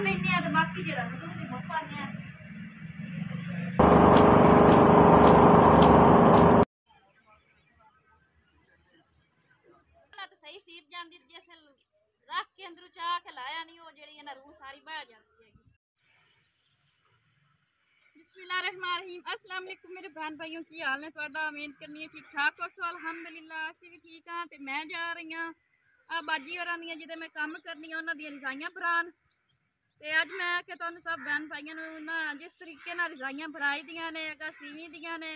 कर लेने तो बाकी जो पाने सही सीप जाती जैसे रख के अंदरों चाह के लाया नहीं वो जी रूह सारी बह जाती है। बिस्मिल्लाहिर्रहमानिर्रहीम। अस्सलाम वालेकुम मेरे बहन भाइयों की हाल ने तुहाडा उम्मीद करनी है ठीक ठाक हो सो अलहमदुलिल्लाह असीं भी ठीक हाँ। तो मैं जा रही हाँ आ बाजी होरां दी जिहदे मैं काम करनी उन्हां दी रजाइयां भरान। तो अज मैं कि तुहानूं सब बहन भाइयों ना जिस तरीके नाल रजाइयां भराई दियां ने अगर सीवी दियां ने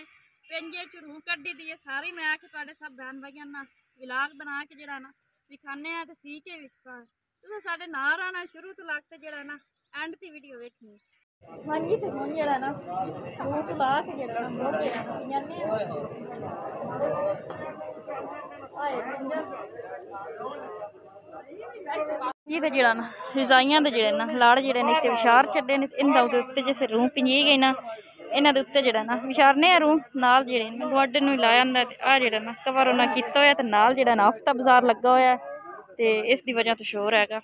पिंजे च रूह कड्ढी दी है सारी मैं कि तुहाडे सब बहन भाइयों ना विलाग बना के जिहड़ा ना दिखाने तो सी के विकसा तुसीं साडे नाल रहना शुरू तो लगते जिहड़ा ना एंड दी वीडियो वेखनी। हाँ जी तो हूँ जरा ना रूह ला के जरा ना मोटे जाने ये तो जरा ना रजाइयां तो जड़े ना लड़ जड़े ने इतने विशार छे ने इन्हों उत्ते जैसे रूह पिंजी गई ना इन्हों के उत्ते जड़ा ना विशारने रूह नाल जड़े गोडे नूं लाया आ जड़ा ना कवर उन्हें किया होया ते नाल जड़ा ना हफ्ता बाजार लगा होया ते इस दी वजह तो शोर हैगा।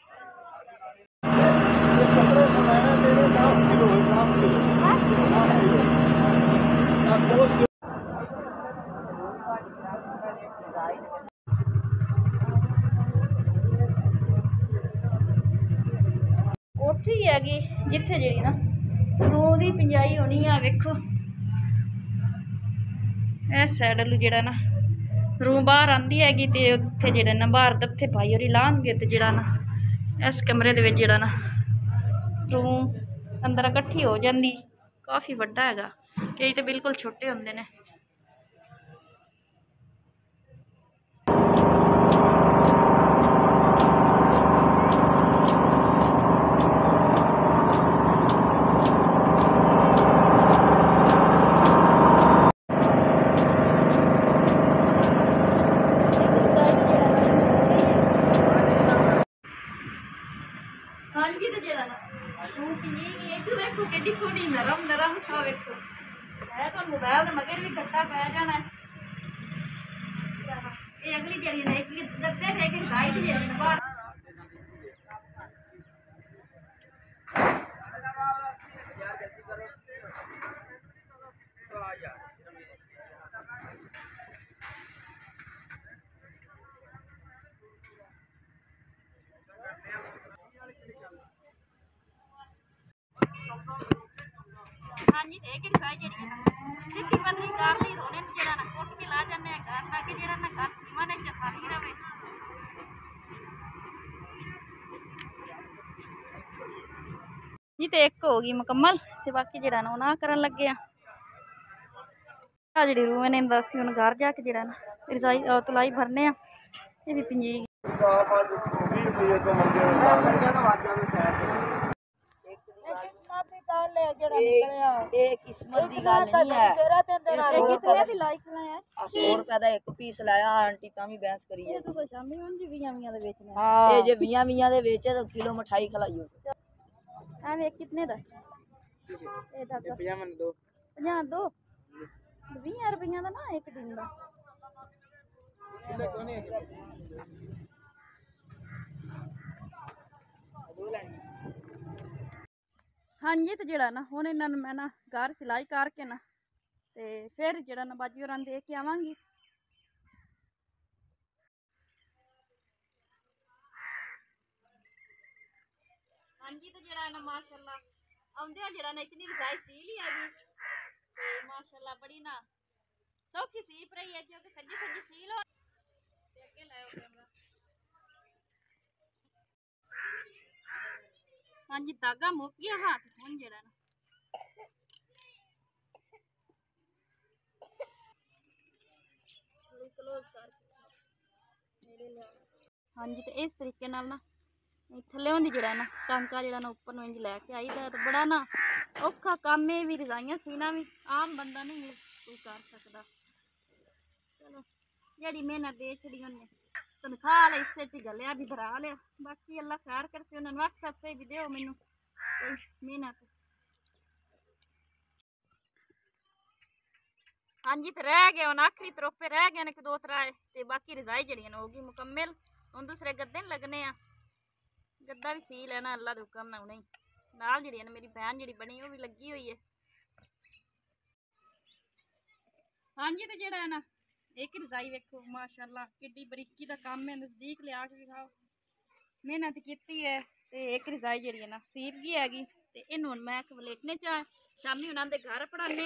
कोठी हैगी जिथे जी ना रूह की पिंजाई होनी है वेखो इस साइड वालू जड़ा ना रूह बाहर आती हैगी तो उत्थे जड़े ना बाहर दत्थे पाई और लाने तो जड़ा ना इस कमरे दे विच जड़ा ना रूह अंदर इकट्ठी हो जाती काफ़ी वड्डा हैगा कई तो बिल्कुल छोटे होंदे ने। हाँ जी तो जरा ना रूह पिंजी तू वेखो कि सोहनी नरम नरम था वेखो है तो मोबाइल के मगर भी कट्टा पै जाना ये अगली जड़ी ना एक दबे थे एक साइड जड़ी ना बाहर हाँ जी एक साइड जड़ी ना सिटी बंदी कर ली रोने जड़ा ना कोट के ला जाने घर ताकि जड़ा ना घर सीमा ने चसाली रहे। जी तो एक होगी मुकम्मल तो बाकी जड़ा ना ना करन लगे आ जी रूह ने दस हूँ घर जाके जड़ा ना रजाई तलाई भरने ये भी पिंजी किस्मत की गल नहीं है 100 रुपए का एक पीस लाया आंटी तां भी बहस करी है ये जे 20 दे बेचे तो किलो मिठाई खलाइयो कितने दा 50 दो 20 रुपया का ना एक दिन का हाँ जी तो जड़ा ना हुण इन्हां नूं मैं ना घर सिलाई करके ना ते फिर जड़ा ना बाजी होरां दे के आवांगी। हाँ जी तो जड़ा ना माशाअल्लाह आउंदे जड़ा ना इतनी रजाई सी ली हैगी ते माशाअल्लाह बड़ी ना सौखी सीप रही है क्योंकि सजी सजी सी लो ते अगे लाओ कैमरा। हाँ जी धागा मुक गया हाथ हुण जड़ा ना क्लोज कर हाँ जी तो इस तरीके नाल ना थल्ले होंदी जड़ा ना टांका जड़ा ना उपर नूं इंज लैके आई दा तो बड़ा ना औखा काम है भी रजाइयां सीना भी आम बंदा नहीं कोई कर सकदा। चलो जड़ी मेहनत दे छड़ी उन्हें तनख्वाह वाले हिस्से च गलिया भी भरा लिया बाकी अल्लाह खैर करसे उन्होंने व्हाट्सएप से भी दो मैनू मेहनत। हाँ जी तो रह गए हम आखिरी तरोपे रह गए ने 2-3 तो बाकी रजाई जड़ियां होगी मुकम्मल हम दूसरे गद्दे लगने गद्दा भी सी लेना अल्लाह के हुक्म ना उन्हें। नाल जिहड़ी है ना मेरी बहन जिहड़ी बनी वो भी लगी हुई है। हाँ जी तो जेड़ा है ना एक रजाई वेखो माशाअल्लाह किड्डी बरीकी दा काम है, नज़दीक लिया के दिखाओ। मेहनत की है ते एक रजाई जिहड़ी है ना सीप गई हैगी ते इन्हू हुण मैं वलेटने च शामी उन्होंने घर पढ़ाने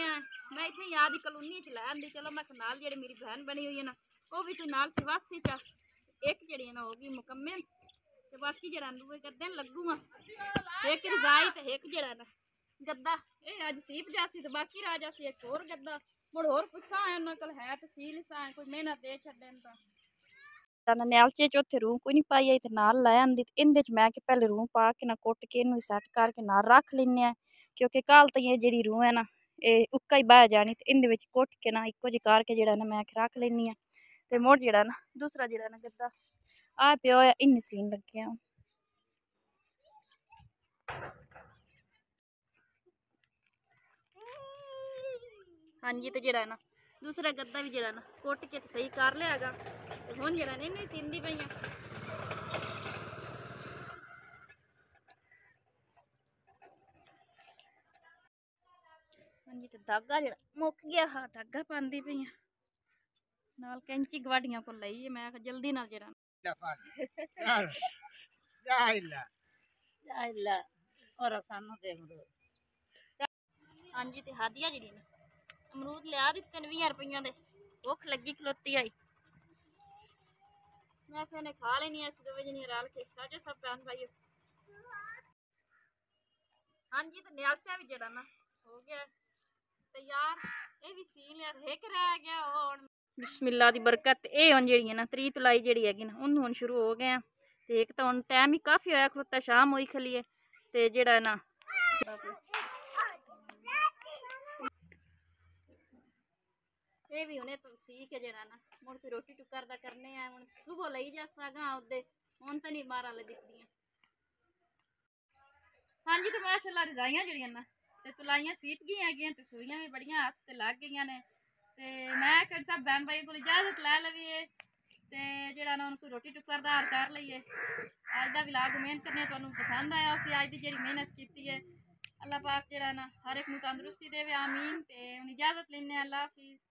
मैं इतने याद ही कलोनी च लै आंदी। चलो मैं नाल जेड़ी मेरी बहन बनी हुई है ना वो भी तो नाल सिवासी च एक जड़ी ना होगी मुकम्मल ते बाकी जरा दूए गद्दे लगू एक रजाई ते एक जड़ा ना गद्दा ये अज सीप जासी तो बाकी राज जासी एक होर गद्दा मुड़ होर कुछ सा उन्होंने कल है तो सील सा कोई मेहनत दे छड्डन तो नैलचे च उत्थे रूह कोई नहीं पाई आई ते नाल लै आंदी ते इंदे च मैं कि पहले रूह पा के ना कुट के इनू सैट करके नाल रख लैने क्योंकि कल तो ये जेड़ी रूह है ना ये उक्का ही बह जानी ते इंदे विच कुट के ना इक्को जी करके जेड़ा ना मैं रख लैनी ते मुड़ जेड़ा ना दूसरा जेड़ा ना गद्दा आ पियो है इन सीन लगे हाँ जी तो जेड़ा ना दूसरा गद्दा भी जेड़ा ना कुट के सही कर लिया ते हुण जेड़ा ना इनू सींदी पई हाँ जी तो धागा जेड़ा मुक गया हा धागा पांदी पई नाल कैंची गवाडियां को लई है मैं जल्दी नाल जेड़ा हाँ जी तो हादिया जी अमरूद लिया दिते ने 20 रुपये दे भुख लगी खलोती आई मैं फिर खा लेनी अस दो जनियां रल के साजे सब भैन भाई। हाँ जी तो न्याचा भी जड़ा ना हो गया तैयार ये भी सी लिया एक रह गया और बिस्मिल्लाह दी बरकत ये हुण जेड़ी है ना 3 तुलाई जेड़ी हैगी ना उन्होंने हुण शुरू हो गए ते एक तो हुण टाइम ही काफ़ी होया खलोता शाम होई खली है ते जेड़ा ना ये भी उन्हें तो सी के जेड़ा ना मुड़ फिर रोटी टुकर दा करने हैं हुण सुबह लई जा सगा उदे हुण तो नहीं बाहर वाले दिखदियां। हाँ जी तो माशाअल्लाह रजाइयां जड़ियां ना ते तुलाइयां सीप गई हैगियां ते सूइयां भी बड़ियां हत्थ ते लग गई ने ते मैं कल सब बहन भाई को इजाजत लै लवीए ते जेड़ा ना उनको रोटी टुकर दा कर लईए। अज दा व्लॉग उम्मीद करने तुहानू पसंद आया उसी अज दी जेड़ी मेहनत की है अल्लाह पाक जेड़ा ना हर एक नू तंदुरुस्ती देवे आमीन ते हुण इजाजत लैने अल्लाह हाफिज़।